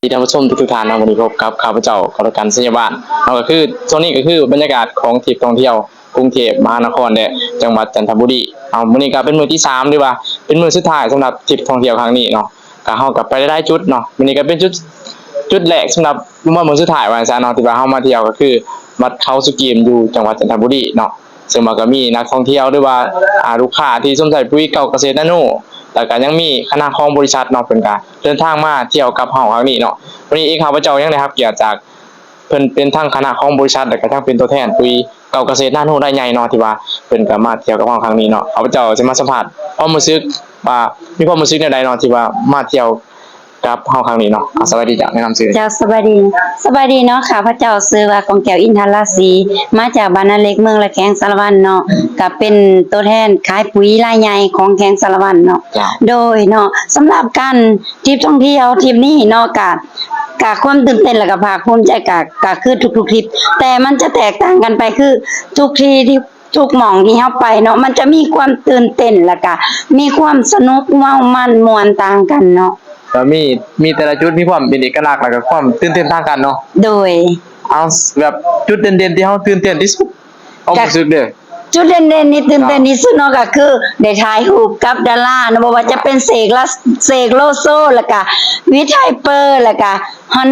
ที่ท่านผู้ชมทุกท่านนะวันนี้พบกับข้าพเจ้ากรกันสัญญาบ้านเราก็คือโซนนี้ก็คือบรรยากาศของทริปท่องเที่ยวกรุงเทพมหานครเนี่ยจังหวัดจันทบุรีวันนี้ก็เป็นมื้อที่3ดีว่าเป็นมื้อสุดท้ายสำหรับทริปท่องเที่ยวครั้งนี้เนาะก็เฮาก็ไปได้จุดเนาะวันนี้ก็เป็นจุดแรกสำหรับมื้อสุดท้ายว่าซั่นเนาะที่ว่าเฮามาเที่ยวก็คือวัดเขาสุกิมอยู่จังหวัดจันทบุรีเนาะซึ่งมันก็มีนักท่องเที่ยวหรือว่าลูกค้าที่สนใจปุ๋ยเก่าเกษตรนาโนแต่ก็ยังมีคณะของบริษัทเนาะเพิ่นก็เดินทางมาเที่ยวกับเฮาครั้งนี้เนาะวันนี้เองข้าพเจ้ายังได้รับเกียรติจากเพิ่นเป็นทั้งคณะของบริษัทและก็ทั้งเป็นตัวแทนปุ๋ยเก่าเกษตรนาโนได้ใหญ่เนาะที่ว่าเพิ่นก็มาเที่ยวกับเฮาครั้งนี้เนาะข้าพเจ้าจะมาสัมภาษณ์ความรู้สึกว่ามีความรู้สึกแนวใดเนาะที่ว่ามาเที่ยวกับเฮาครั้งนี้เนาะสวัสดีจ้ะแนะนำชื่อเจ้าสบายดีเนาะค่ะพระเจ้าชื่อว่ากองแก้วอินทราศรีมาจากบ้านนาเล็กเมืองละแขงสารวันเนาะก็เป็นตัวแทนขายปุ๋ยรายใหญ่ของแขงสารวันเนาะโดยเนาะสำหรับการทริปท่องเที่ยวทริปนี้เนาะกะความตื่นเต้นและก็ภาคภูมิใจกะคือทุกๆทริปแต่มันจะแตกต่างกันไปคือทุกที่ที่ทุกหม่องที่เฮาไปเนาะมันจะมีความตื่นเต้นและก็มีความสนุกเมามันม่วนต่างกันเนาะก็มีแต่ละจุดมีความเป็นเอกลักษณ์แล้วก็ความตื่นเต้นต่างกันเนาะโดยเอาแบบจุดเด่นๆที่เฮาตื่นเต้นที่สุดเอารู้สึกเด้อจุดเด่นๆนี่ตื่นเต้นที่สุดเนาะก็คือได้ถ่ายรูปกับดาราเนาะบ่ว่าจะเป็นเสกโลโซแล้วก็วิทย์ไฮเปอร์แล้วก็ฮอน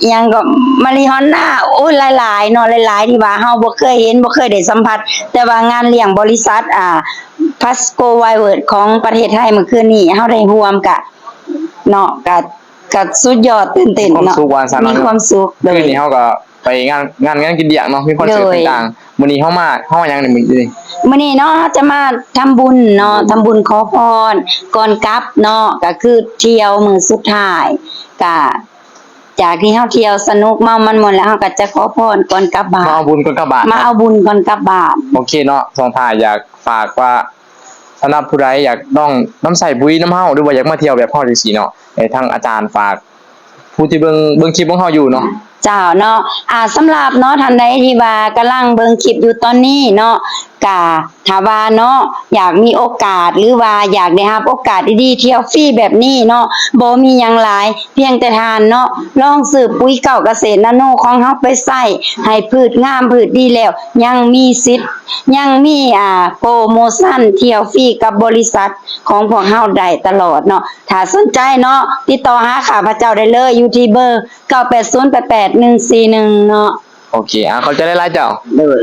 หยังก็มาริฮอนน่าโอ้ยหลายๆเนาะหลายๆที่ว่าเฮาบ่เคยเห็นบ่เคยได้สัมผัสแต่ว่างานเลี้ยงบริษัทพัสโกไวเวิร์ดของประเทศไทยเมื่อคืนนี้เฮาได้ร่วมกับเนาะก็สุดยอดตื่นเต้นเนาะมีความสุขคืนนี้เฮาก็ไปงานกินเลี้ยงเนาะมีคอนเสิร์ตต่างๆมื้อนี้เฮามาหยังนี่มื้อนี้เนาะจะมาทำบุญเนาะทำบุญขอพรก่อนกลับเนาะก็คือเที่ยวมื้อสุดท้ายก็จากที่เฮาเที่ยวสนุกเมามันหมดแล้วเฮาก็จะขอพรก่อนกลับบ้านมาเอาบุญก่อนกลับบ้านมาเอาบุญก่อนกลับบ้านโอเคเนาะส่งท้ายอยากฝากว่าสำหรับผู้ใดอยากลองน้ำใส่ปุ๋ยน้ำเฮาหรือว่าอยากมาเที่ยวแบบเฮาจังซี่เนาะให้ทางอาจารย์ฝากผู้ที่เบิ่งคลิปของเฮาอยู่เนาะเจ้าเนาะสำหรับเนาะท่านใดที่ว่ากำลังเบิ่งคลิปอยู่ตอนนี้เนาะก็ถ้าว่าเนาะอยากมีโอกาสหรือว่าอยากได้รับโอกาสดีๆเที่ยวฟรีแบบนี้เนาะบ่มีหยังหลายเพียงแต่ทานเนาะลองซื้อปุ๋ยเก่าเกษตรนาโนของเฮาไปใช้ให้พืชงามพืชดีแล้วยังมีสิทธิ์ยังมีโปรโมชั่นเที่ยวฟรีกับบริษัทของพวกเฮาได้ตลอดเนาะถ้าสนใจเนาะติดต่อหาข้าพเจ้าได้เลยอยู่ที่เบอร์ 98088141เนาะโอเคเข้าใจหลายๆเจ้าเลย